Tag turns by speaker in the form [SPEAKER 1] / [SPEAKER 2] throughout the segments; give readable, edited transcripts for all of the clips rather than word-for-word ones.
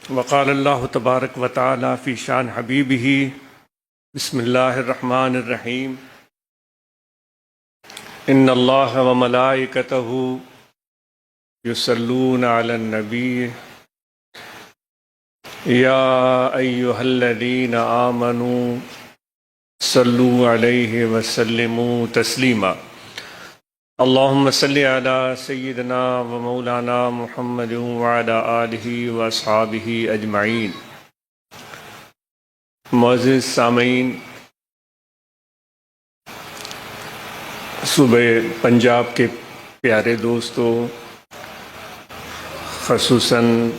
[SPEAKER 1] وقال اللہ تبارک و تعالی فی شان حبیبہ بسم اللہ الرحمن الرحیم ان اللہ و ملائکتہ یصلون علی النبی یا ایہا الذین آمنوا صلوا علیہ وسلموا تسلیما اللہم صلی علی سیدنا و مولانا محمد وعلی آلہ و اصحابہ اجمعین۔ معزز سامعین، صوبہ پنجاب کے پیارے دوستوں، خصوصاً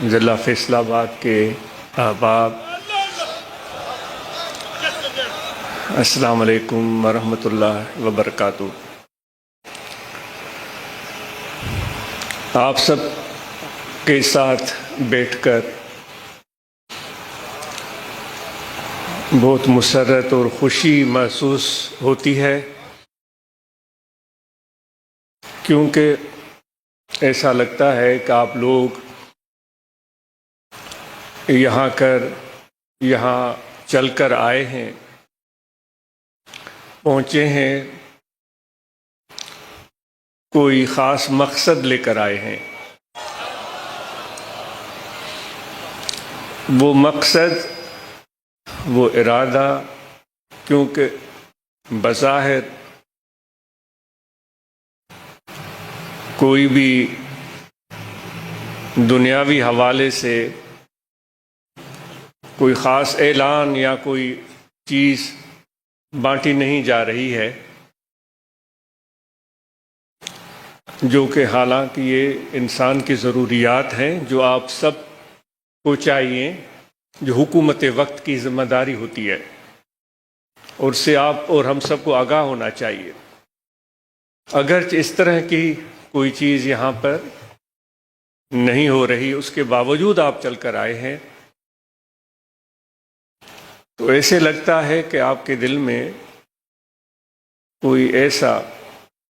[SPEAKER 1] ضلع فیصل آباد کے احباب، السلام علیکم ورحمۃ اللہ وبرکاتہ۔ آپ سب کے ساتھ بیٹھ کر بہت مسرت اور خوشی محسوس ہوتی ہے، کیونکہ ایسا لگتا ہے کہ آپ لوگ یہاں چل کر آئے ہیں، پہنچے ہیں، کوئی خاص مقصد لے کر آئے ہیں۔ وہ مقصد، وہ ارادہ، کیونکہ بظاہر کوئی بھی دنیاوی حوالے سے کوئی خاص اعلان یا کوئی چیز بانٹی نہیں جا رہی ہے، جو کہ حالانکہ یہ انسان کی ضروریات ہیں، جو آپ سب کو چاہیے، جو حکومت وقت کی ذمہ داری ہوتی ہے، اور اس سے آپ اور ہم سب کو آگاہ ہونا چاہیے۔ اگرچہ اس طرح کی کوئی چیز یہاں پر نہیں ہو رہی، اس کے باوجود آپ چل کر آئے ہیں، تو ایسے لگتا ہے کہ آپ کے دل میں کوئی ایسا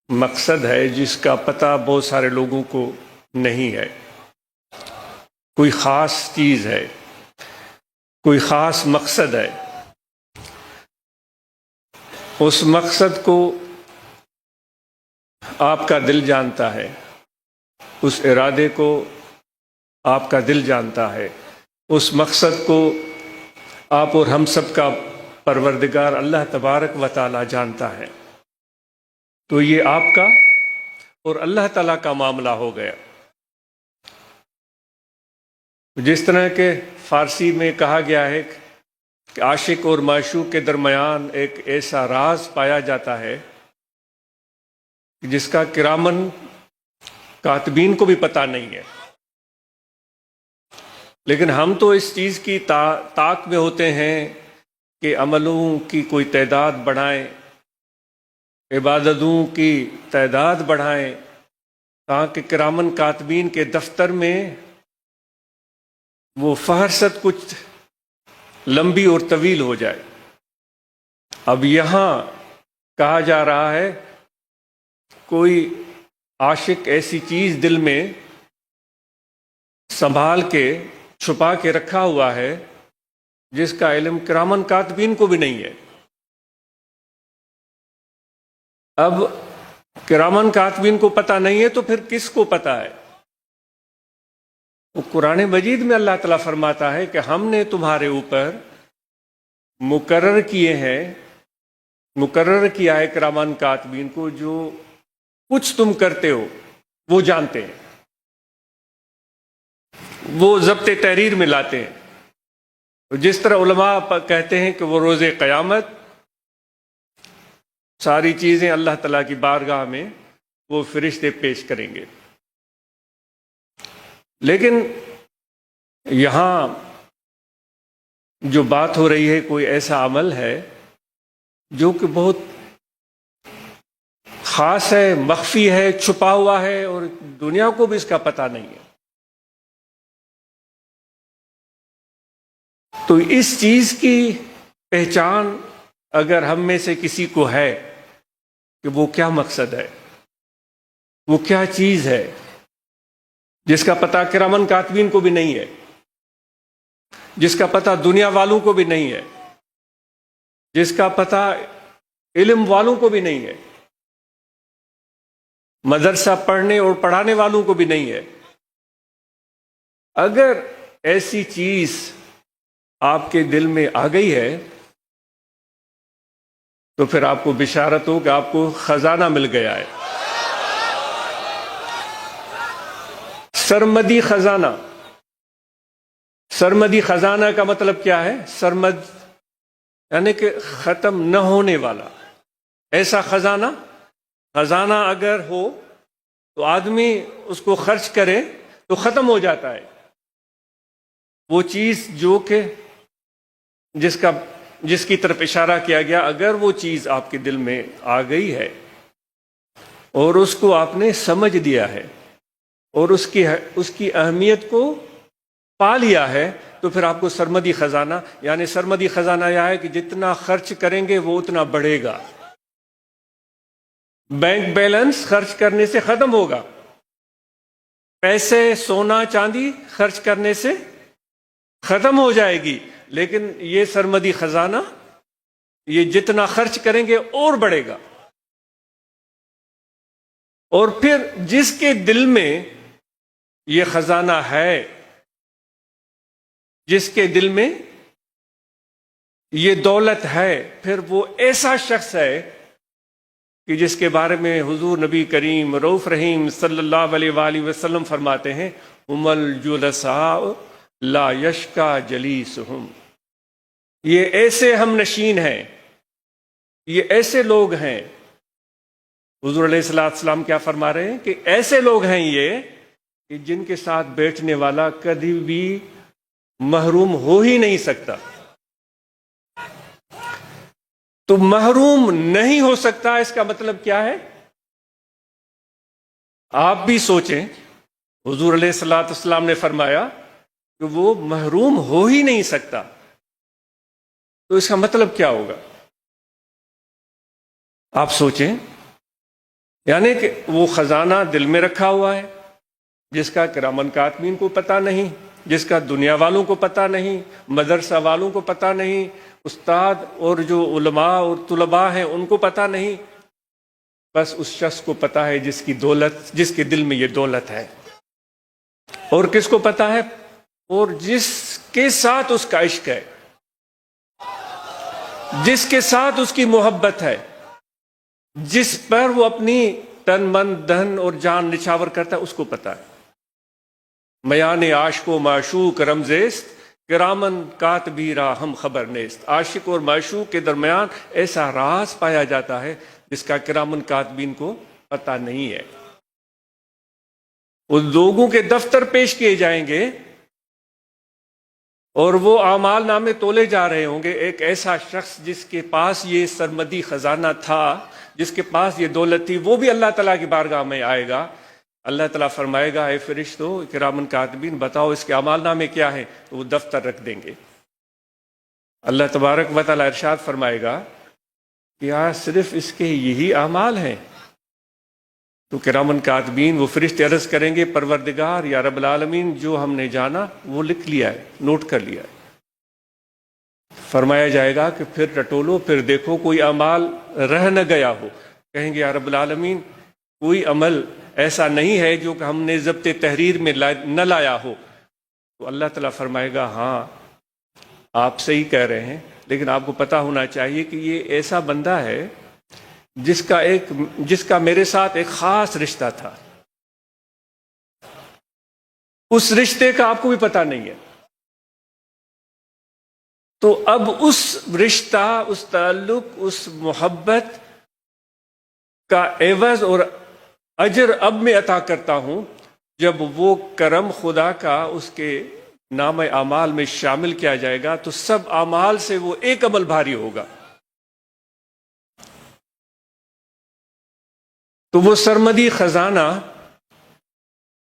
[SPEAKER 1] مقصد ہے جس کا پتہ بہت سارے لوگوں کو نہیں ہے، کوئی خاص چیز ہے، کوئی خاص مقصد ہے۔ اس مقصد کو آپ کا دل جانتا ہے، اس ارادے کو آپ کا دل جانتا ہے، اس مقصد کو آپ اور ہم سب کا پروردگار اللہ تبارک و تعالی جانتا ہے۔ تو یہ آپ کا اور اللہ تعالیٰ کا معاملہ ہو گیا۔ جس طرح کہ فارسی میں کہا گیا ہے کہ عاشق اور معشوق کے درمیان ایک ایسا راز پایا جاتا ہے جس کا کرامن کاتبین کو بھی پتہ نہیں ہے، لیکن ہم تو اس چیز کی طاق میں ہوتے ہیں کہ عملوں کی کوئی تعداد بڑھائیں، عبادتوں کی تعداد بڑھائیں، تاکہ کرامن کاتبین کے دفتر میں وہ فہرست کچھ لمبی اور طویل ہو جائے۔ اب یہاں کہا جا رہا ہے کوئی عاشق ایسی چیز دل میں سنبھال کے چھپا کے رکھا ہوا ہے جس کا علم کرامن کاتبین کو بھی نہیں ہے۔ اب کرامن کاتبین کو پتہ نہیں ہے تو پھر کس کو پتہ ہے؟ قرآن مجید میں اللہ تعالیٰ فرماتا ہے کہ ہم نے تمہارے اوپر مقرر کیا ہے کرامن کاتبین کو، جو کچھ تم کرتے ہو وہ جانتے ہیں، وہ ضبط تحریر میں لاتے ہیں۔ جس طرح علماء کہتے ہیں کہ وہ روز قیامت ساری چیزیں اللہ تعالیٰ کی بارگاہ میں وہ فرشتے پیش کریں گے، لیکن یہاں جو بات ہو رہی ہے کوئی ایسا عمل ہے جو کہ بہت خاص ہے، مخفی ہے، چھپا ہوا ہے، اور دنیا کو بھی اس کا پتہ نہیں ہے۔ تو اس چیز کی پہچان اگر ہم میں سے کسی کو ہے کہ وہ کیا مقصد ہے، وہ کیا چیز ہے جس کا پتہ کرامن کاتبین کو بھی نہیں ہے، جس کا پتہ دنیا والوں کو بھی نہیں ہے، جس کا پتہ علم والوں کو بھی نہیں ہے، مدرسہ پڑھنے اور پڑھانے والوں کو بھی نہیں ہے، اگر ایسی چیز آپ کے دل میں آ گئی ہے تو پھر آپ کو بشارت ہو کہ آپ کو خزانہ مل گیا ہے، سرمدی خزانہ۔ سرمدی خزانہ کا مطلب کیا ہے؟ سرمد یعنی کہ ختم نہ ہونے والا ایسا خزانہ۔ خزانہ اگر ہو تو آدمی اس کو خرچ کرے تو ختم ہو جاتا ہے، وہ چیز جو کہ جس کی طرف اشارہ کیا گیا، اگر وہ چیز آپ کے دل میں آ گئی ہے اور اس کو آپ نے سمجھ دیا ہے اور اس کی اہمیت کو پا لیا ہے، تو پھر آپ کو سرمدی خزانہ، یعنی سرمدی خزانہ یہ ہے کہ جتنا خرچ کریں گے وہ اتنا بڑھے گا۔ بینک بیلنس خرچ کرنے سے ختم ہوگا، پیسے سونا چاندی خرچ کرنے سے ختم ہو جائے گی، لیکن یہ سرمدی خزانہ یہ جتنا خرچ کریں گے اور بڑھے گا۔ اور پھر جس کے دل میں یہ خزانہ ہے، جس کے دل میں یہ دولت ہے، پھر وہ ایسا شخص ہے کہ جس کے بارے میں حضور نبی کریم رؤوف رحیم صلی اللہ علیہ وآلہ وسلم فرماتے ہیں، ہم الجلساء لا یشکا جلیسہم، یہ ایسے ہم نشین ہیں، یہ ایسے لوگ ہیں۔ حضور علیہ السلام کیا فرما رہے ہیں کہ ایسے لوگ ہیں یہ کہ جن کے ساتھ بیٹھنے والا کبھی بھی محروم ہو ہی نہیں سکتا۔ تو محروم نہیں ہو سکتا، اس کا مطلب کیا ہے؟ آپ بھی سوچیں، حضور علیہ السلام نے فرمایا کہ وہ محروم ہو ہی نہیں سکتا، تو اس کا مطلب کیا ہوگا؟ آپ سوچیں، یعنی کہ وہ خزانہ دل میں رکھا ہوا ہے جس کا کرامن کاتبین کو پتہ نہیں، جس کا دنیا والوں کو پتہ نہیں، مدرسہ والوں کو پتہ نہیں، استاد اور جو علماء اور طلباء ہیں ان کو پتہ نہیں، بس اس شخص کو پتہ ہے جس کے دل میں یہ دولت ہے۔ اور کس کو پتہ ہے؟ اور جس کے ساتھ اس کا عشق ہے، جس کے ساتھ اس کی محبت ہے، جس پر وہ اپنی تن من دھن اور جان نچھاور کرتا ہے، اس کو پتہ ہے۔ میان عاشق و معشوق رمزیست، کرامن کاتبی را ہم خبر نیست۔ عاشق اور معشوق کے درمیان ایسا راز پایا جاتا ہے جس کا کرامن کاتبین کو پتہ نہیں ہے۔ ان لوگوں کے دفتر پیش کیے جائیں گے اور وہ اعمال نامے تولے جا رہے ہوں گے، ایک ایسا شخص جس کے پاس یہ سرمدی خزانہ تھا، جس کے پاس یہ دولت تھی، وہ بھی اللہ تعالیٰ کی بارگاہ میں آئے گا۔ اللہ تعالیٰ فرمائے گا، اے فرشتو کرامن کاتبین بتاؤ اس کے اعمال نامے کیا ہیں، تو وہ دفتر رکھ دیں گے۔ اللہ تبارک و تعالیٰ ارشاد فرمائے گا کہ کیا صرف اس کے یہی اعمال ہیں؟ تو کرامن کاتبین وہ فرشتے عرض کریں گے، پروردگار یا رب العالمین، جو ہم نے جانا وہ لکھ لیا ہے، نوٹ کر لیا ہے۔ فرمایا جائے گا کہ پھر ٹٹولو، پھر دیکھو کوئی اعمال رہ نہ گیا ہو۔ کہیں گے یا رب العالمین، کوئی عمل ایسا نہیں ہے جو کہ ہم نے ضبط تحریر میں نہ لایا ہو۔ تو اللہ تعالیٰ فرمائے گا ہاں آپ صحیح کہہ رہے ہیں، لیکن آپ کو پتہ ہونا چاہیے کہ یہ ایسا بندہ ہے جس کا میرے ساتھ ایک خاص رشتہ تھا، اس رشتے کا آپ کو بھی پتہ نہیں ہے۔ تو اب اس رشتہ، اس تعلق، اس محبت کا عوض اور اجر اب میں عطا کرتا ہوں جب وہ کرم خدا کا اس کے نام اعمال میں شامل کیا جائے گا، تو سب اعمال سے وہ ایک عمل بھاری ہوگا۔ تو وہ سرمدی خزانہ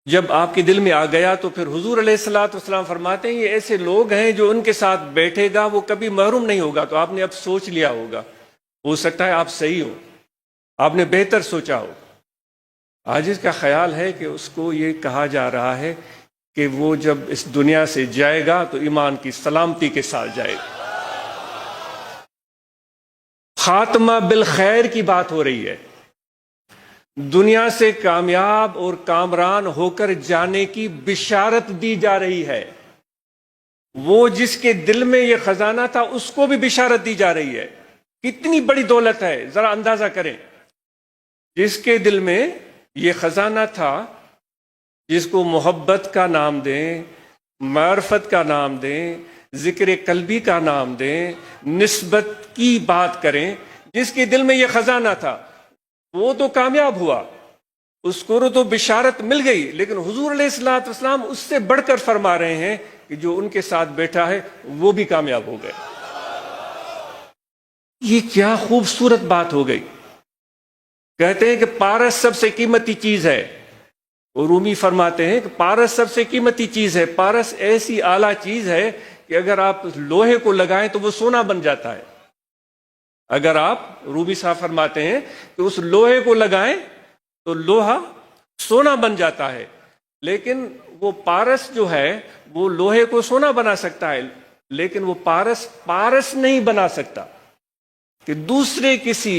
[SPEAKER 1] جب آپ کے دل میں آ گیا تو پھر حضور علیہ السلام فرماتے ہیں یہ ایسے لوگ ہیں جو ان کے ساتھ بیٹھے گا وہ کبھی محروم نہیں ہوگا۔ تو آپ نے اب سوچ لیا ہوگا، ہو سکتا ہے آپ صحیح ہو، آپ نے بہتر سوچا ہو۔ آج اس کا خیال ہے کہ اس کو یہ کہا جا رہا ہے کہ وہ جب اس دنیا سے جائے گا تو ایمان کی سلامتی کے ساتھ جائے گا۔ خاتمہ بالخیر کی بات ہو رہی ہے، دنیا سے کامیاب اور کامران ہو کر جانے کی بشارت دی جا رہی ہے۔ وہ جس کے دل میں یہ خزانہ تھا اس کو بھی بشارت دی جا رہی ہے۔ کتنی بڑی دولت ہے، ذرا اندازہ کریں۔ جس کے دل میں یہ خزانہ تھا، جس کو محبت کا نام دیں، معرفت کا نام دیں، ذکر قلبی کا نام دیں، نسبت کی بات کریں، جس کے دل میں یہ خزانہ تھا وہ تو کامیاب ہوا، اس کو تو بشارت مل گئی، لیکن حضور علیہ الصلوۃ والسلام اس سے بڑھ کر فرما رہے ہیں کہ جو ان کے ساتھ بیٹھا ہے وہ بھی کامیاب ہو گئے۔ یہ کیا خوبصورت بات ہو گئی۔ کہتے ہیں کہ پارس سب سے قیمتی چیز ہے، اور رومی فرماتے ہیں کہ پارس سب سے قیمتی چیز ہے۔ پارس ایسی اعلیٰ چیز ہے کہ اگر آپ لوہے کو لگائیں تو وہ سونا بن جاتا ہے۔ اگر آپ، رومی صاحب فرماتے ہیں کہ اس لوہے کو لگائیں تو لوہا سونا بن جاتا ہے، لیکن وہ پارس جو ہے وہ لوہے کو سونا بنا سکتا ہے، لیکن وہ پارس نہیں بنا سکتا کہ دوسرے کسی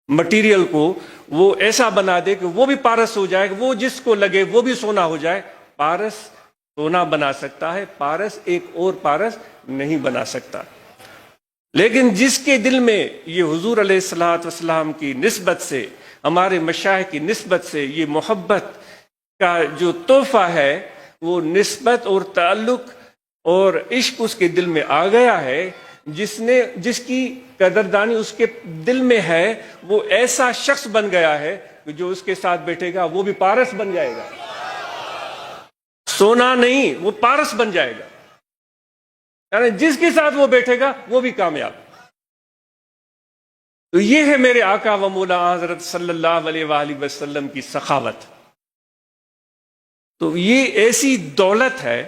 [SPEAKER 1] مٹیریل کو وہ ایسا بنا دے کہ وہ بھی پارس ہو جائے، وہ جس کو لگے وہ بھی سونا ہو جائے۔ پارس سونا بنا سکتا ہے، پارس ایک اور پارس نہیں بنا سکتا۔ لیکن جس کے دل میں یہ حضور علیہ الصلوۃ والسلام کی نسبت سے، ہمارے مشائخ کی نسبت سے یہ محبت کا جو تحفہ ہے، وہ نسبت اور تعلق اور عشق اس کے دل میں آ گیا ہے، جس کی قدردانی اس کے دل میں ہے، وہ ایسا شخص بن گیا ہے کہ جو اس کے ساتھ بیٹھے گا وہ بھی پارس بن جائے گا، سونا نہیں، وہ پارس بن جائے گا۔ یعنی جس کے ساتھ وہ بیٹھے گا وہ بھی کامیاب۔ تو یہ ہے میرے آقا و مولا حضرت صلی اللہ علیہ وآلہ وسلم کی سخاوت۔ تو یہ ایسی دولت ہے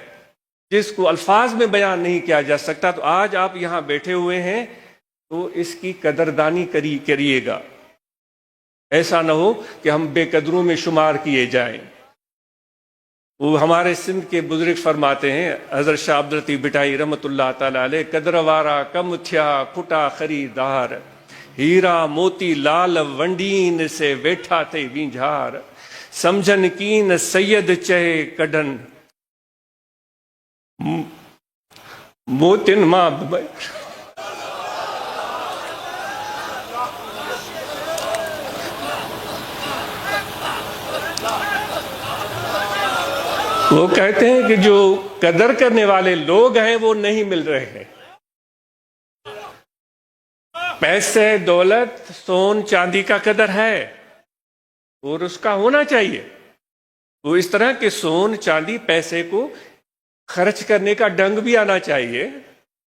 [SPEAKER 1] جس کو الفاظ میں بیان نہیں کیا جا سکتا۔ تو آج آپ یہاں بیٹھے ہوئے ہیں تو اس کی قدردانی کریے گا، ایسا نہ ہو کہ ہم بے قدروں میں شمار کیے جائیں۔ وہ ہمارے سندھ کے بزرگ فرماتے ہیں، حضرت شاہ عبد اللطیف بٹائی رحمۃ اللہ تعالی علیہ، قدروارا کم تھیا کھٹا خریدار، ہیرا موتی لال ونڈین سے ویٹھا تھے وینجھار، سمجھن کین سید چہے کڈن موتن ماں۔ وہ کہتے ہیں کہ جو قدر کرنے والے لوگ ہیں وہ نہیں مل رہے ہیں۔ پیسے، دولت، سون چاندی کا قدر ہے اور اس کا ہونا چاہیے۔ وہ اس طرح کہ سون چاندی پیسے کو خرچ کرنے کا ڈنگ بھی آنا چاہیے،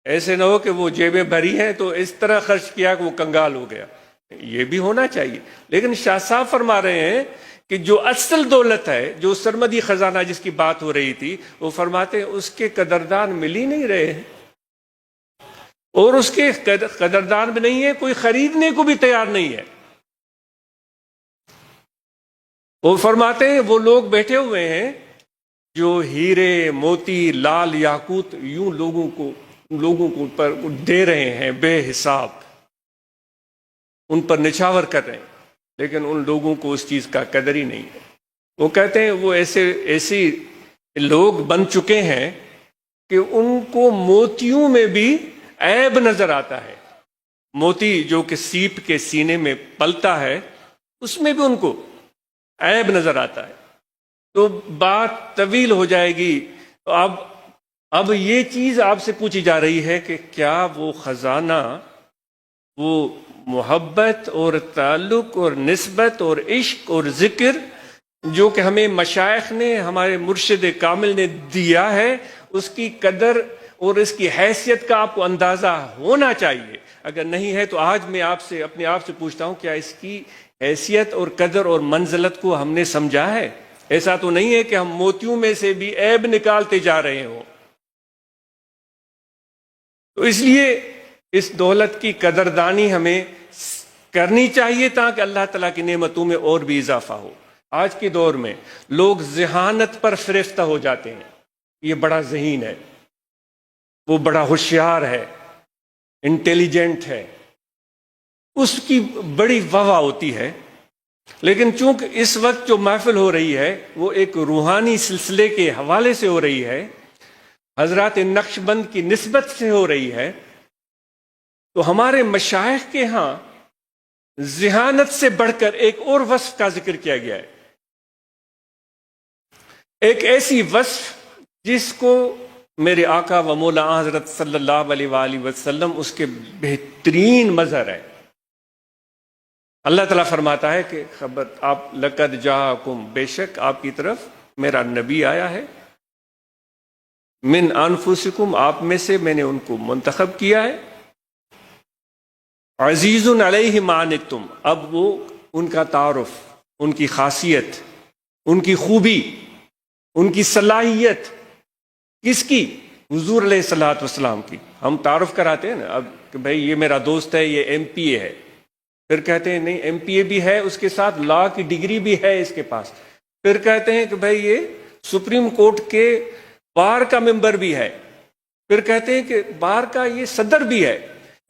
[SPEAKER 1] ایسے نہ ہو کہ وہ جیبیں بھری ہیں تو اس طرح خرچ کیا کہ وہ کنگال ہو گیا، یہ بھی ہونا چاہیے۔ لیکن شاہ صاحب فرما رہے ہیں کہ جو اصل دولت ہے، جو سرمدی خزانہ جس کی بات ہو رہی تھی، وہ فرماتے ہیں اس کے قدردان مل ہی نہیں رہے ہیں، اور اس کے قدردان بھی نہیں ہے، کوئی خریدنے کو بھی تیار نہیں ہے۔ وہ فرماتے ہیں وہ لوگ بیٹھے ہوئے ہیں جو ہیرے، موتی، لال، یاقوت یوں لوگوں کو پر دے رہے ہیں بے حساب، ان پر نچھاور کر رہے ہیں، لیکن ان لوگوں کو اس چیز کا قدر ہی نہیں ہے۔ وہ کہتے ہیں وہ ایسے لوگ بن چکے ہیں کہ ان کو موتیوں میں بھی عیب نظر آتا ہے۔ موتی جو کہ سیپ کے سینے میں پلتا ہے، اس میں بھی ان کو عیب نظر آتا ہے۔ تو بات طویل ہو جائے گی۔ تو اب یہ چیز آپ سے پوچھی جا رہی ہے کہ کیا وہ خزانہ، وہ محبت اور تعلق اور نسبت اور عشق اور ذکر جو کہ ہمیں مشائخ نے، ہمارے مرشد کامل نے دیا ہے، اس کی قدر اور اس کی حیثیت کا آپ کو اندازہ ہونا چاہیے۔ اگر نہیں ہے تو آج میں اپنے آپ سے پوچھتا ہوں، کیا اس کی حیثیت اور قدر اور منزلت کو ہم نے سمجھا ہے؟ ایسا تو نہیں ہے کہ ہم موتیوں میں سے بھی عیب نکالتے جا رہے ہوں۔ تو اس لیے اس دولت کی قدردانی ہمیں کرنی چاہیے تاکہ اللہ تعالیٰ کی نعمتوں میں اور بھی اضافہ ہو۔ آج کے دور میں لوگ ذہانت پر فریفتہ ہو جاتے ہیں، یہ بڑا ذہین ہے، وہ بڑا ہوشیار ہے، انٹیلیجنٹ ہے، اس کی بڑی واہ ہوتی ہے۔ لیکن چونکہ اس وقت جو محفل ہو رہی ہے وہ ایک روحانی سلسلے کے حوالے سے ہو رہی ہے، حضرات نقش بند کی نسبت سے ہو رہی ہے، تو ہمارے مشائخ کے ہاں ذہانت سے بڑھ کر ایک اور وصف کا ذکر کیا گیا ہے، ایک ایسی وصف جس کو میرے آقا و مولا حضرت صلی اللہ علیہ وآلہ وسلم اس کے بہترین مظہر ہے۔ اللہ تعالیٰ فرماتا ہے کہ خبر آپ لقد جاءکم، بے شک آپ کی طرف میرا نبی آیا ہے، من انفسکم، آپ میں سے میں نے ان کو منتخب کیا ہے، عزیز علیہ ما عنتم، اب وہ ان کا تعارف، ان کی خاصیت، ان کی خوبی، ان کی صلاحیت کس کی؟ حضور علیہ الصلوۃ والسلام کی۔ ہم تعارف کراتے ہیں نا اب کہ بھائی یہ میرا دوست ہے، یہ ایم پی اے ہے، پھر کہتے ہیں نہیں ایم پی اے بھی ہے، اس کے ساتھ لا کی ڈگری بھی ہے اس کے پاس، پھر کہتے ہیں کہ بھائی یہ سپریم کورٹ کے بار کا ممبر بھی ہے، پھر کہتے ہیں کہ بار کا یہ صدر بھی ہے،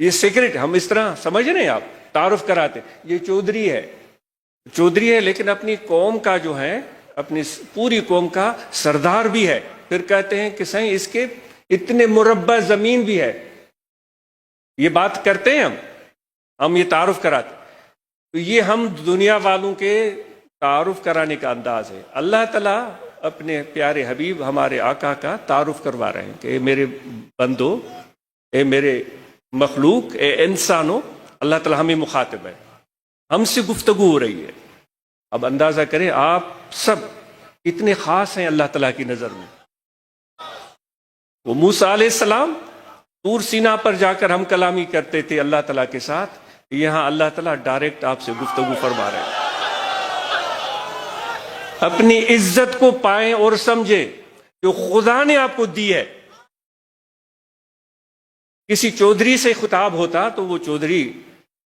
[SPEAKER 1] یہ سیکرٹ، ہم اس طرح سمجھ رہے ہیں، آپ تعارف کراتے یہ چودھری ہے، چودھری ہے لیکن اپنی قوم کا جو ہے، اپنی پوری قوم کا سردار بھی ہے، پھر کہتے ہیں کہ سہیں اس کے اتنے مربع زمین بھی ہے۔ یہ بات کرتے ہیں ہم یہ تعارف کراتے، تو یہ ہم دنیا والوں کے تعارف کرانے کا انداز ہے۔ اللہ تعالیٰ اپنے پیارے حبیب ہمارے آقا کا تعارف کروا رہے ہیں کہ اے میرے بندو، اے میرے مخلوق، اے انسانوں، اللہ تعالیٰ ہمیں مخاطب ہے، ہم سے گفتگو ہو رہی ہے۔ اب اندازہ کریں آپ سب اتنے خاص ہیں اللہ تعالیٰ کی نظر میں۔ وہ موسیٰ علیہ السلام طور سینا پر جا کر ہم کلامی کرتے تھے اللہ تعالیٰ کے ساتھ، یہاں اللہ تعالیٰ ڈائریکٹ آپ سے گفتگو فرما رہے ہیں۔ اپنی عزت کو پائیں اور سمجھیں جو خدا نے آپ کو دی ہے۔ کسی چودھری سے خطاب ہوتا تو وہ چودھری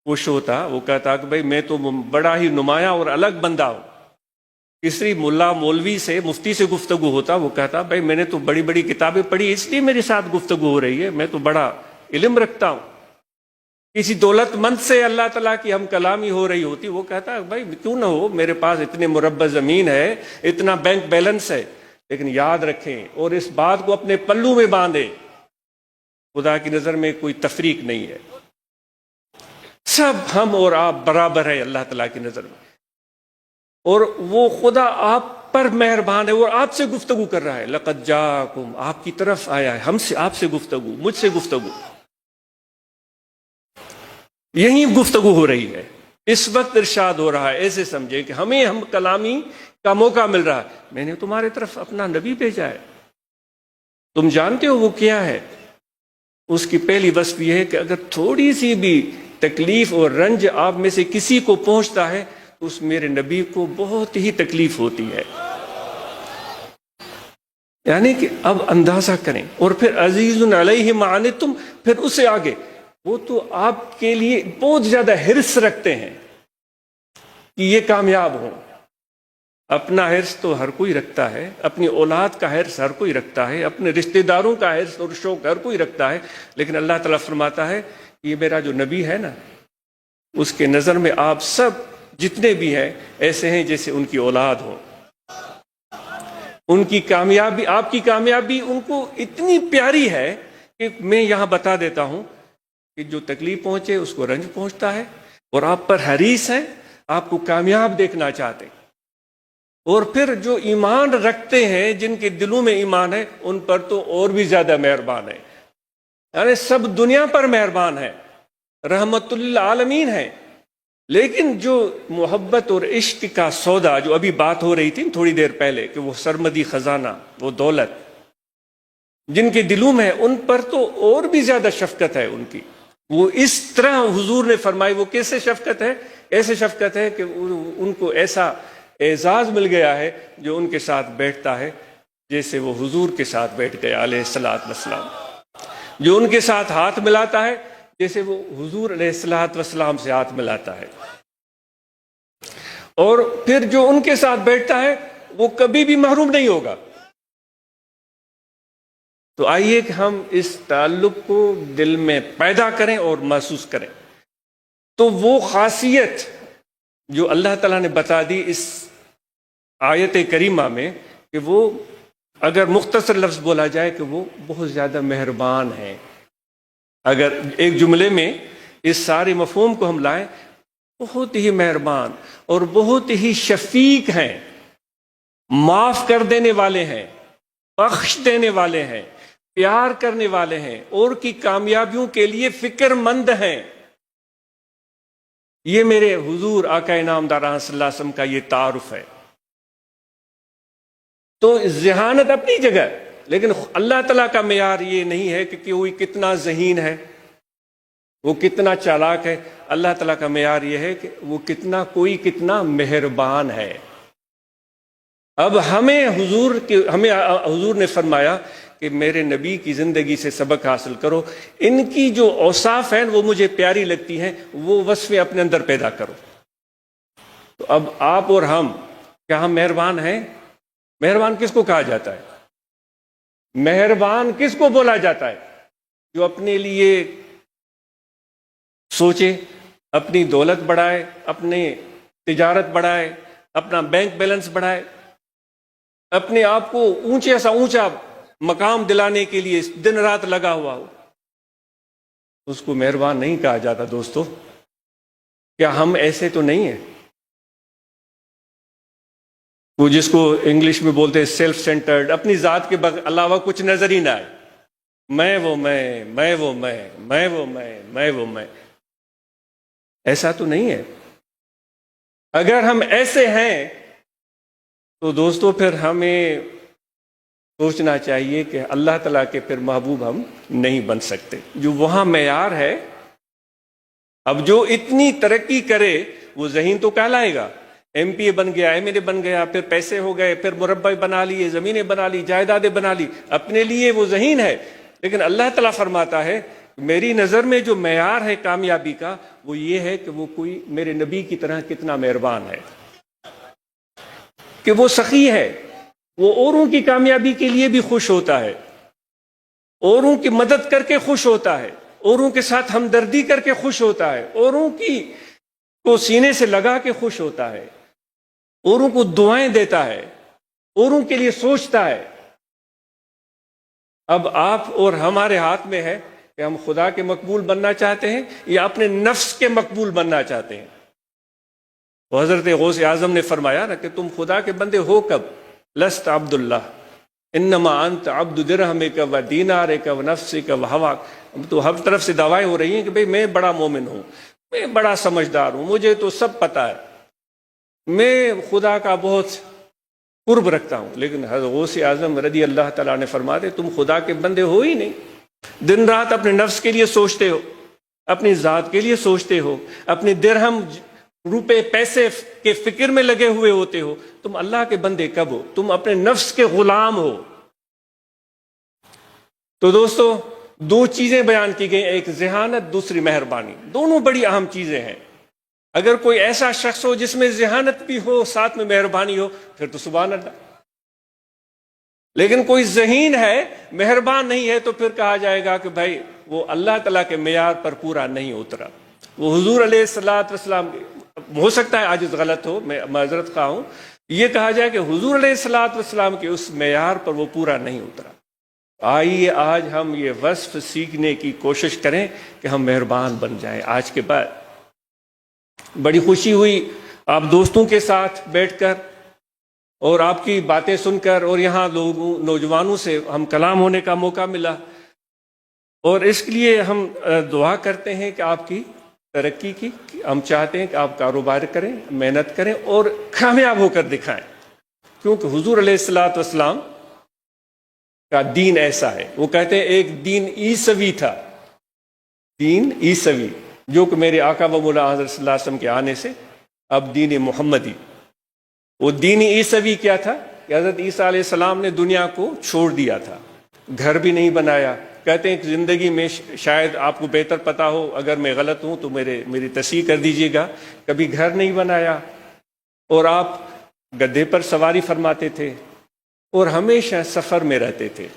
[SPEAKER 1] خوش ہوتا، وہ کہتا کہ بھائی میں تو بڑا ہی نمایاں اور الگ بندہ ہوں۔ کسی ملا مولوی سے، مفتی سے گفتگو ہوتا، وہ کہتا بھائی میں نے تو بڑی بڑی کتابیں پڑھی اس لیے میرے ساتھ گفتگو ہو رہی ہے، میں تو بڑا علم رکھتا ہوں۔ کسی دولت مند سے اللہ تعالیٰ کی ہم کلامی ہو رہی ہوتی، وہ کہتا بھائی کیوں نہ ہو، میرے پاس اتنے مربع زمین ہے، اتنا بینک بیلنس ہے، لیکن یاد رکھیں اور اس بات کو اپنے پلو میں باندھیں، خدا کی نظر میں کوئی تفریق نہیں ہے، سب ہم اور آپ برابر ہے اللہ تعالیٰ کی نظر میں، اور وہ خدا آپ پر مہربان ہے اور آپ سے گفتگو کر رہا ہے۔ لقد جاءکم، آپ کی طرف آیا ہے، ہم سے، آپ سے گفتگو، مجھ سے گفتگو، یہی گفتگو ہو رہی ہے اس وقت، ارشاد ہو رہا ہے، ایسے سمجھیں کہ ہمیں ہم کلامی کا موقع مل رہا ہے، میں نے تمہارے طرف اپنا نبی بھیجا ہے، تم جانتے ہو وہ کیا ہے؟ اس کی پہلی وصف یہ ہے کہ اگر تھوڑی سی بھی تکلیف اور رنج آپ میں سے کسی کو پہنچتا ہے تو اس میرے نبی کو بہت ہی تکلیف ہوتی ہے۔ یعنی کہ اب اندازہ کریں، اور پھر عزیز علیہ ما عنتم، پھر اس سے آگے وہ تو آپ کے لیے بہت زیادہ حرص رکھتے ہیں کہ یہ کامیاب ہوں۔ اپنا حرص تو ہر کوئی رکھتا ہے، اپنی اولاد کا حرص ہر کوئی رکھتا ہے، اپنے رشتہ داروں کا حرص اور شوق ہر کوئی رکھتا ہے، لیکن اللہ تعالیٰ فرماتا ہے یہ میرا جو نبی ہے نا، اس کے نظر میں آپ سب جتنے بھی ہیں ایسے ہیں جیسے ان کی اولاد ہو۔ ان کی کامیابی، آپ کی کامیابی ان کو اتنی پیاری ہے کہ میں یہاں بتا دیتا ہوں کہ جو تکلیف پہنچے اس کو رنج پہنچتا ہے، اور آپ پر حریص ہیں، آپ کو کامیاب دیکھنا چاہتے ہیں، اور پھر جو ایمان رکھتے ہیں، جن کے دلوں میں ایمان ہے، ان پر تو اور بھی زیادہ مہربان ہے، یعنی سب دنیا پر مہربان ہے، رحمت للعالمین ہے۔ لیکن جو محبت اور عشق کا سودا، جو ابھی بات ہو رہی تھی تھوڑی دیر پہلے کہ وہ سرمدی خزانہ، وہ دولت جن کے دلوں میں ہے، ان پر تو اور بھی زیادہ شفقت ہے ان کی۔ وہ اس طرح حضور نے فرمائی، وہ کیسے شفقت ہے؟ ایسے شفقت ہے کہ ان کو ایسا اعزاز مل گیا ہے جو ان کے ساتھ بیٹھتا ہے جیسے وہ حضور کے ساتھ بیٹھ گیا علیہ الصلوۃ والسلام، جو ان کے ساتھ ہاتھ ملاتا ہے جیسے وہ حضور علیہ الصلوۃ والسلام سے ہاتھ ملاتا ہے، اور پھر جو ان کے ساتھ بیٹھتا ہے وہ کبھی بھی محروم نہیں ہوگا۔ تو آئیے کہ ہم اس تعلق کو دل میں پیدا کریں اور محسوس کریں۔ تو وہ خاصیت جو اللہ تعالیٰ نے بتا دی اس آیت کریمہ میں کہ وہ اگر مختصر لفظ بولا جائے کہ وہ بہت زیادہ مہربان ہیں، اگر ایک جملے میں اس سارے مفہوم کو ہم لائیں، بہت ہی مہربان اور بہت ہی شفیق ہیں، معاف کر دینے والے ہیں، بخش دینے والے ہیں، پیار کرنے والے ہیں، اور کی کامیابیوں کے لیے فکر مند ہیں۔ یہ میرے حضور آقا انعامدار صلی اللہ علیہ وسلم کا یہ تعارف ہے۔ تو ذہانت اپنی جگہ، لیکن اللہ تعالیٰ کا معیار یہ نہیں ہے کہ کوئی کتنا ذہین ہے، وہ کتنا چالاک ہے۔ اللہ تعالیٰ کا معیار یہ ہے کہ وہ کتنا مہربان ہے۔ اب ہمیں حضور نے فرمایا کہ میرے نبی کی زندگی سے سبق حاصل کرو، ان کی جو اوصاف ہیں وہ مجھے پیاری لگتی ہیں، وہ وصفیں اپنے اندر پیدا کرو۔ تو اب آپ اور ہم، کیا ہم مہربان ہیں؟ مہربان کس کو کہا جاتا ہے؟ مہربان کس کو بولا جاتا ہے؟ جو اپنے لیے سوچے، اپنی دولت بڑھائے، اپنی تجارت بڑھائے، اپنا بینک بیلنس بڑھائے، اپنے آپ کو اونچے سا اونچا مقام دلانے کے لیے دن رات لگا ہوا ہو، اس کو مہربان نہیں کہا جاتا۔ دوستو، کیا ہم ایسے تو نہیں ہیں؟ وہ جس کو انگلش میں بولتے ہیں سیلف سینٹرڈ، اپنی ذات کے علاوہ کچھ نظر ہی نہ آئے، میں وہ میں۔ ایسا تو نہیں ہے۔ اگر ہم ایسے ہیں تو دوستو پھر ہمیں سوچنا چاہیے کہ اللہ تعالیٰ کے پھر محبوب ہم نہیں بن سکتے۔ جو وہاں معیار ہے، اب جو اتنی ترقی کرے وہ ذہین تو کہلائے گا، ایم پی اے بن گیا، ایم ایل اے بن گیا، پھر پیسے ہو گئے، پھر مربع بنا لیے، زمینیں بنا لی، جائیدادیں بنا لی، اپنے لیے وہ ذہین ہے۔ لیکن اللہ تعالیٰ فرماتا ہے میری نظر میں جو معیار ہے کامیابی کا، وہ یہ ہے کہ وہ کوئی میرے نبی کی طرح کتنا مہربان ہے، کہ وہ سخی ہے، وہ اوروں کی کامیابی کے لیے بھی خوش ہوتا ہے، اوروں کی مدد کر کے خوش ہوتا ہے، اوروں کے ساتھ ہمدردی کر کے خوش ہوتا ہے، اوروں کی کو سینے سے لگا کے خوش ہوتا ہے، اوروں کو دعائیں دیتا ہے، اوروں کے لیے سوچتا ہے۔ اب آپ اور ہمارے ہاتھ میں ہے کہ ہم خدا کے مقبول بننا چاہتے ہیں یا اپنے نفس کے مقبول بننا چاہتے ہیں۔ تو حضرت غوث اعظم نے فرمایا نا کہ تم خدا کے بندے ہو کب؟ لست عبد اللہ، انما انت عبد درہمک و دینارک و نفسک و ہواک۔ تو ہر طرف سے دعوائیں ہو رہی ہیں کہ بھئی میں بڑا مومن ہوں، میں بڑا سمجھدار ہوں، مجھے تو سب پتہ ہے، میں خدا کا بہت قرب رکھتا ہوں۔ لیکن حضرت غوث اعظم رضی اللہ تعالیٰ نے فرماتے تم خدا کے بندے ہو ہی نہیں، دن رات اپنے نفس کے لیے سوچتے ہو، اپنی ذات کے لیے سوچتے ہو، اپنے درہم روپے پیسے کے فکر میں لگے ہوئے ہوتے ہو۔ تم اللہ کے بندے کب ہو؟ تم اپنے نفس کے غلام ہو۔ تو دوستو، دو چیزیں بیان کی گئی، ایک ذہانت، دوسری مہربانی۔ دونوں بڑی اہم چیزیں ہیں۔ اگر کوئی ایسا شخص ہو جس میں ذہانت بھی ہو، ساتھ میں مہربانی ہو، پھر تو سبحان اللہ۔ لیکن کوئی ذہین ہے، مہربان نہیں ہے، تو پھر کہا جائے گا کہ بھائی وہ اللہ تعالیٰ کے معیار پر پورا نہیں اترا۔ وہ حضور علیہ الصلوۃ والسلام، ہو سکتا ہے آج غلط ہو، میں معذرت خواہ ہوں، یہ کہا جائے کہ حضور علیہ الصلوۃ والسلام کے اس معیار پر وہ پورا نہیں اترا۔ آئیے آج ہم یہ وصف سیکھنے کی کوشش کریں کہ ہم مہربان بن جائیں۔ آج کے بعد بڑی خوشی ہوئی آپ دوستوں کے ساتھ بیٹھ کر اور آپ کی باتیں سن کر، اور یہاں لوگوں نوجوانوں سے ہم کلام ہونے کا موقع ملا، اور اس کے لیے ہم دعا کرتے ہیں کہ آپ کی ترقی کی، ہم چاہتے ہیں کہ آپ کاروبار کریں، محنت کریں اور کامیاب ہو کر دکھائیں، کیونکہ حضور علیہ الصلوۃ والسلام کا دین ایسا ہے۔ وہ کہتے ہیں ایک دین عیسوی تھا، دین عیسوی، جو کہ میرے آقا و مولا حضرت صلی اللہ علیہ وسلم کے آنے سے اب دین محمدی۔ وہ دین عیسوی کیا تھا کہ حضرت عیسیٰ علیہ السلام نے دنیا کو چھوڑ دیا تھا، گھر بھی نہیں بنایا۔ کہتے ہیں کہ زندگی میں شاید آپ کو بہتر پتا ہو، اگر میں غلط ہوں تو میری تصحیح کر دیجیے گا، کبھی گھر نہیں بنایا، اور آپ گدھے پر سواری فرماتے تھے اور ہمیشہ سفر میں رہتے تھے۔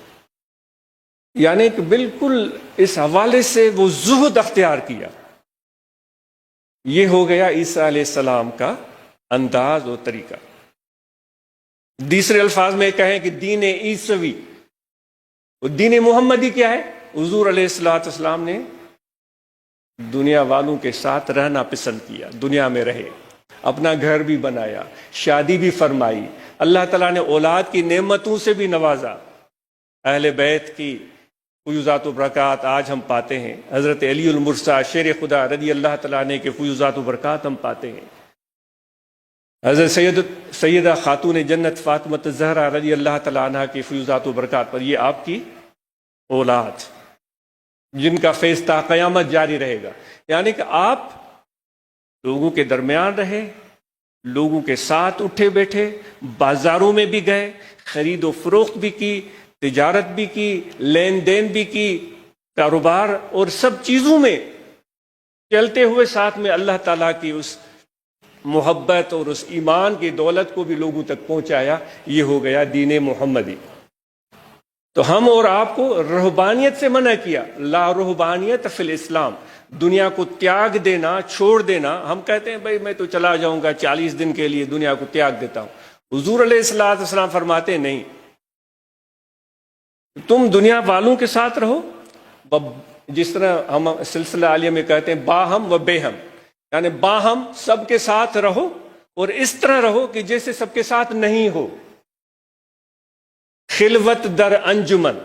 [SPEAKER 1] یعنی کہ بالکل اس حوالے سے وہ زہد اختیار کیا. یہ ہو گیا عیسیٰ علیہ السلام کا انداز اور طریقہ. دوسرے الفاظ میں کہیں کہ دین عیسوی، دین محمدی کیا ہے؟ حضور علیہ السلام نے دنیا والوں کے ساتھ رہنا پسند کیا، دنیا میں رہے، اپنا گھر بھی بنایا، شادی بھی فرمائی، اللہ تعالیٰ نے اولاد کی نعمتوں سے بھی نوازا. اہل بیت کی فیوزات و برکات آج ہم پاتے ہیں. حضرت علی المرسا شیر خدا رضی اللہ تعالیٰ عنہ کے فیوزات و برکات ہم پاتے ہیں. حضرت سیدہ خاتون جنت فاطمہ الزہرا رضی اللہ تعالیٰ عنہ کی فیوزات و برکات پر. یہ آپ کی اولاد جن کا فیض تا قیامت جاری رہے گا. یعنی کہ آپ لوگوں کے درمیان رہے، لوگوں کے ساتھ اٹھے بیٹھے، بازاروں میں بھی گئے، خرید و فروخت بھی کی، تجارت بھی کی، لین دین بھی کی، کاروبار اور سب چیزوں میں چلتے ہوئے ساتھ میں اللہ تعالیٰ کی اس محبت اور اس ایمان کی دولت کو بھی لوگوں تک پہنچایا. یہ ہو گیا دین محمدی. تو ہم اور آپ کو رہبانیت سے منع کیا. لا رہبانیت فی الاسلام، دنیا کو تیاگ دینا، چھوڑ دینا. ہم کہتے ہیں بھائی میں تو چلا جاؤں گا 40 دن کے لیے، دنیا کو تیاگ دیتا ہوں. حضور علیہ السلام فرماتے ہیں نہیں، تم دنیا والوں کے ساتھ رہو. جس طرح ہم سلسلہ عالیہ میں کہتے ہیں باہم و بے ہم، یعنی باہم سب کے ساتھ رہو اور اس طرح رہو کہ جیسے سب کے ساتھ نہیں ہو. خلوت در انجمن،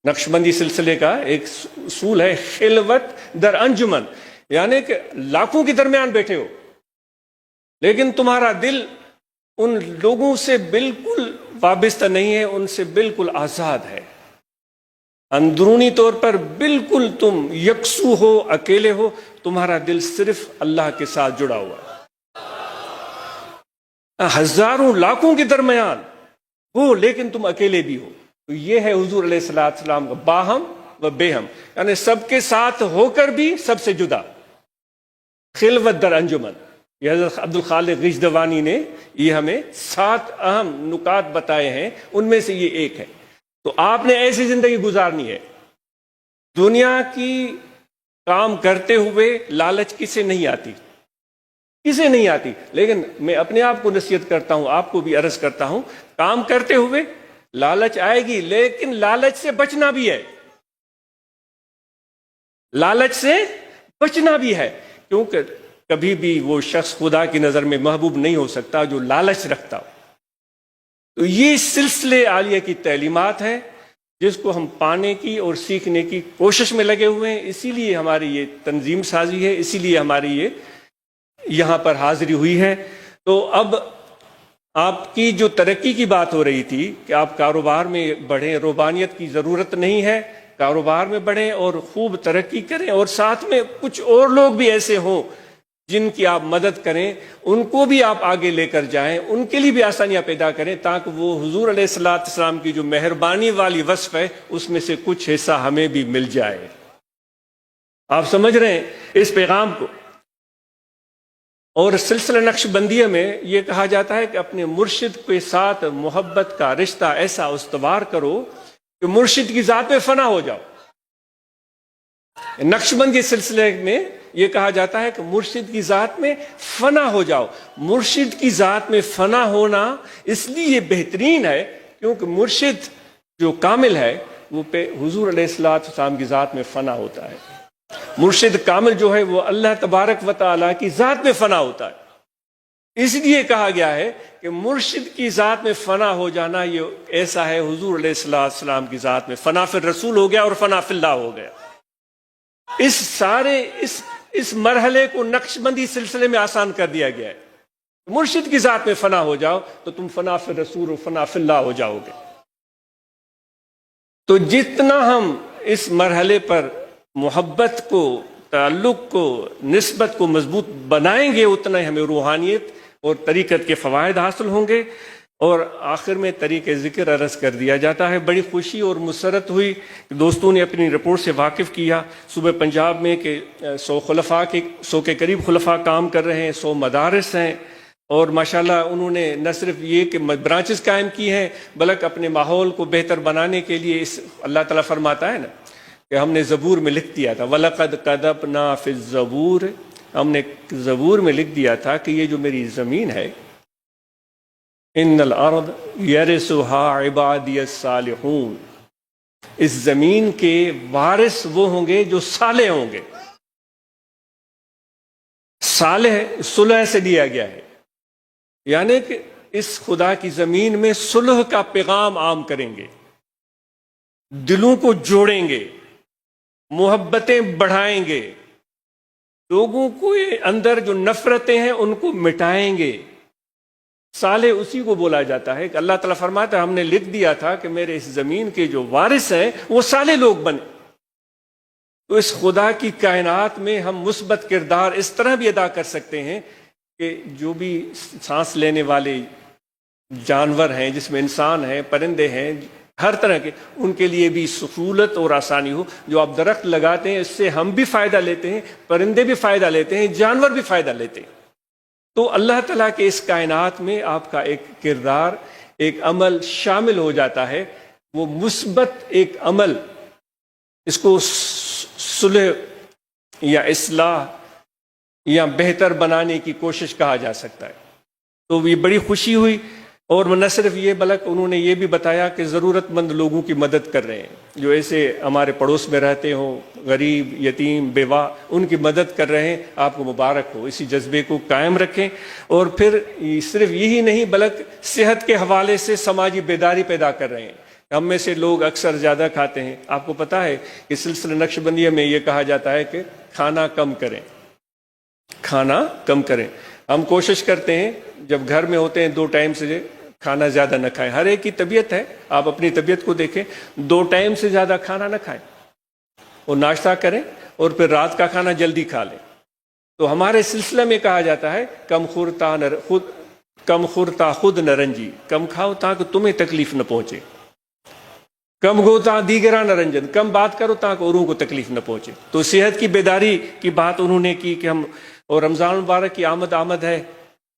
[SPEAKER 1] نقشبندی سلسلے کا ایک اصول ہے، خلوت در انجمن، یعنی کہ لاکھوں کے درمیان بیٹھے ہو لیکن تمہارا دل ان لوگوں سے بالکل وابستہ نہیں ہے، ان سے بالکل آزاد ہے. اندرونی طور پر بالکل تم یکسو ہو، اکیلے ہو، تمہارا دل صرف اللہ کے ساتھ جڑا ہوا ہے. ہزاروں لاکھوں کے درمیان ہو لیکن تم اکیلے بھی ہو. تو یہ ہے حضور علیہ السلام کا باہم و بے ہم، یعنی سب کے ساتھ ہو کر بھی سب سے جدا. خلوت در انجمن، یہ حضرت عبد الخالق غجدوانی نے یہ ہمیں 7 اہم نکات بتائے ہیں، ان میں سے یہ ایک ہے. تو آپ نے ایسی زندگی گزارنی ہے. دنیا کی کام کرتے ہوئے لالچ کسے نہیں آتی، کسے نہیں آتی. لیکن میں اپنے آپ کو نصیحت کرتا ہوں، آپ کو بھی عرض کرتا ہوں، کام کرتے ہوئے لالچ آئے گی لیکن لالچ سے بچنا بھی ہے، لالچ سے بچنا بھی ہے. کیونکہ کبھی بھی وہ شخص خدا کی نظر میں محبوب نہیں ہو سکتا جو لالچ رکھتا ہو. تو یہ سلسلے عالیہ کی تعلیمات ہے جس کو ہم پانے کی اور سیکھنے کی کوشش میں لگے ہوئے ہیں. اسی لیے ہماری یہ تنظیم سازی ہے، اسی لیے ہماری یہ یہاں پر حاضری ہوئی ہے. تو اب آپ کی جو ترقی کی بات ہو رہی تھی کہ آپ کاروبار میں بڑھیں، روحانیت کی ضرورت نہیں ہے، کاروبار میں بڑھیں اور خوب ترقی کریں، اور ساتھ میں کچھ اور لوگ بھی ایسے ہوں جن کی آپ مدد کریں، ان کو بھی آپ آگے لے کر جائیں، ان کے لیے بھی آسانیاں پیدا کریں تاکہ وہ حضور علیہ السلام کی جو مہربانی والی وصف ہے اس میں سے کچھ حصہ ہمیں بھی مل جائے. آپ سمجھ رہے ہیں اس پیغام کو. اور سلسلہ نقش بندیہ میں یہ کہا جاتا ہے کہ اپنے مرشد کے ساتھ محبت کا رشتہ ایسا استوار کرو کہ مرشد کی ذات میں فنا ہو جاؤ. نقش بندی سلسلے میں یہ کہا جاتا ہے کہ مرشد کی ذات میں فنا ہو جاؤ. مرشد کی ذات میں فنا ہونا اس لیے بہترین ہے کیونکہ مرشد جو کامل ہے وہ حضور علیہ السلام کی ذات میں فنا ہوتا ہے. مرشد کامل جو ہے وہ اللہ تبارک و تعالیٰ کی ذات میں فنا ہوتا ہے. اس لیے کہا گیا ہے کہ مرشد کی ذات میں فنا ہو جانا یہ ایسا ہے حضور علیہ السلام کی ذات میں فنا فی الرسول ہو گیا اور فنا فی اللہ ہو گیا. اس مرحلے کو نقش بندی سلسلے میں آسان کر دیا گیا ہے. مرشد کی ذات میں فنا ہو جاؤ تو تم فنا فی الرسول اور فنا فی اللہ ہو جاؤ گے. تو جتنا ہم اس مرحلے پر محبت کو، تعلق کو، نسبت کو مضبوط بنائیں گے اتنا ہی ہمیں روحانیت اور طریقت کے فوائد حاصل ہوں گے. اور آخر میں طریق ذکر عرض کر دیا جاتا ہے. بڑی خوشی اور مسرت ہوئی، دوستوں نے اپنی رپورٹ سے واقف کیا صوبہ پنجاب میں کہ 100 کے قریب خلفاء کام کر رہے ہیں، 100 مدارس ہیں. اور ماشاءاللہ انہوں نے نہ صرف یہ کہ برانچز قائم کی ہیں بلکہ اپنے ماحول کو بہتر بنانے کے لیے اللہ تعالیٰ فرماتا ہے نا کہ ہم نے زبور میں لکھ دیا تھا وَلَقَدْ كَتَبْنَا فِي الزَّبُورِ، ہم نے زبور میں لکھ دیا تھا کہ یہ جو میری زمین ہے ان الارض يرثها عبادی الصالحون، اس زمین کے وارث وہ ہوں گے جو صالح ہوں گے۔ صالح صلح سے لیا گیا ہے، یعنی کہ اس خدا کی زمین میں صلح کا پیغام عام کریں گے، دلوں کو جوڑیں گے، محبتیں بڑھائیں گے، لوگوں کو اندر جو نفرتیں ہیں ان کو مٹائیں گے۔ صالح اسی کو بولا جاتا ہے کہ اللہ تعالیٰ فرماتا ہے ہم نے لکھ دیا تھا کہ میرے اس زمین کے جو وارث ہیں وہ صالح لوگ بنے۔ تو اس خدا کی کائنات میں ہم مثبت کردار اس طرح بھی ادا کر سکتے ہیں کہ جو بھی سانس لینے والے جانور ہیں، جس میں انسان ہیں، پرندے ہیں، ہر طرح کے، ان کے لیے بھی سہولت اور آسانی ہو۔ جو آپ درخت لگاتے ہیں اس سے ہم بھی فائدہ لیتے ہیں، پرندے بھی فائدہ لیتے ہیں، جانور بھی فائدہ لیتے ہیں۔ تو اللہ تعالیٰ کے اس کائنات میں آپ کا ایک کردار، ایک عمل شامل ہو جاتا ہے، وہ مثبت ایک عمل، اس کو صلح یا اصلاح یا بہتر بنانے کی کوشش کہا جا سکتا ہے۔ تو یہ بڑی خوشی ہوئی، اور نہ صرف یہ بلکہ انہوں نے یہ بھی بتایا کہ ضرورت مند لوگوں کی مدد کر رہے ہیں، جو ایسے ہمارے پڑوس میں رہتے ہوں، غریب، یتیم، بیوہ، ان کی مدد کر رہے ہیں۔ آپ کو مبارک ہو، اسی جذبے کو قائم رکھیں۔ اور پھر صرف یہی نہیں بلکہ صحت کے حوالے سے سماجی بیداری پیدا کر رہے ہیں۔ ہم میں سے لوگ اکثر زیادہ کھاتے ہیں، آپ کو پتہ ہے کہ سلسلہ نقش بندیہ میں یہ کہا جاتا ہے کہ کھانا کم کریں، کھانا کم کریں۔ ہم کوشش کرتے ہیں جب گھر میں ہوتے ہیں 2 ٹائم سے کھانا زیادہ نہ کھائیں۔ ہر ایک کی طبیعت ہے، آپ اپنی طبیعت کو دیکھیں، 2 ٹائم سے زیادہ کھانا نہ کھائیں، اور ناشتہ کریں اور پھر رات کا کھانا جلدی کھا لیں۔ تو ہمارے سلسلہ میں کہا جاتا ہے کم خورتا خود نرنجی، کم کھاؤ تاکہ تمہیں تکلیف نہ پہنچے، کم گو تا دیگرا نرنجن، کم بات کرو تاکہ اوروں کو تکلیف نہ پہنچے۔ تو صحت کی بیداری کی بات انہوں نے کی کہ ہم، اور رمضان المبارک کی آمد ہے،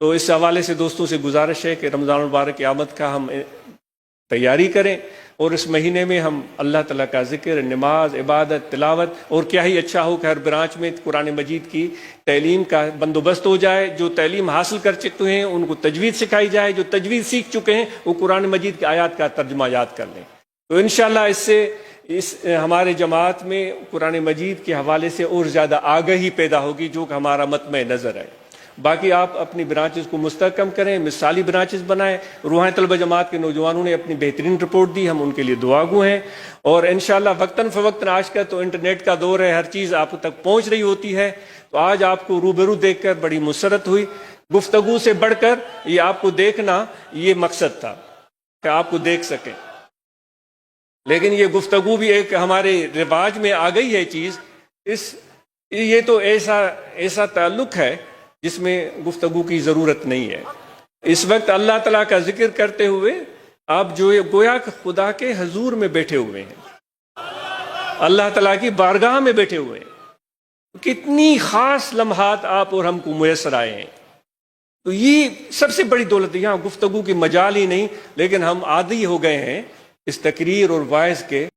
[SPEAKER 1] تو اس حوالے سے دوستوں سے گزارش ہے کہ رمضان المبارک کی آمد کا ہم تیاری کریں، اور اس مہینے میں ہم اللہ تعالیٰ کا ذکر، نماز، عبادت، تلاوت، اور کیا ہی اچھا ہو کہ ہر برانچ میں قرآن مجید کی تعلیم کا بندوبست ہو جائے۔ جو تعلیم حاصل کر چکے ہیں ان کو تجوید سکھائی جائے، جو تجوید سیکھ چکے ہیں وہ قرآن مجید کی آیات کا ترجمہ یاد کر لیں۔ تو انشاءاللہ اس سے ہمارے جماعت میں قرآن مجید کے حوالے سے اور زیادہ آگہی پیدا ہوگی، جو کہ ہمارا مطمع نظر ہے۔ باقی آپ اپنی برانچز کو مستحکم کریں، مثالی برانچز بنائیں۔ روحانی طلبہ جماعت کے نوجوانوں نے اپنی بہترین رپورٹ دی، ہم ان کے لیے دعا گو ہیں، اور انشاءاللہ وقتاً فوقتاً آج کا تو انٹرنیٹ کا دور ہے، ہر چیز آپ تک پہنچ رہی ہوتی ہے۔ تو آج آپ کو روبرو دیکھ کر بڑی مسرت ہوئی۔ گفتگو سے بڑھ کر یہ آپ کو دیکھنا، یہ مقصد تھا کہ آپ کو دیکھ سکیں، لیکن یہ گفتگو بھی ایک ہمارے رواج میں آ گئی ہے چیز۔ یہ تو ایسا تعلق ہے جس میں گفتگو کی ضرورت نہیں ہے۔ اس وقت اللہ تعالیٰ کا ذکر کرتے ہوئے آپ جو گویا کہ خدا کے حضور میں بیٹھے ہوئے ہیں، اللہ تعالیٰ کی بارگاہ میں بیٹھے ہوئے ہیں۔ کتنی خاص لمحات آپ اور ہم کو میسر آئے ہیں۔ تو یہ سب سے بڑی دولت ہے۔ یہاں گفتگو کی مجال ہی نہیں، لیکن ہم عادی ہو گئے ہیں اس تقریر اور وائز کے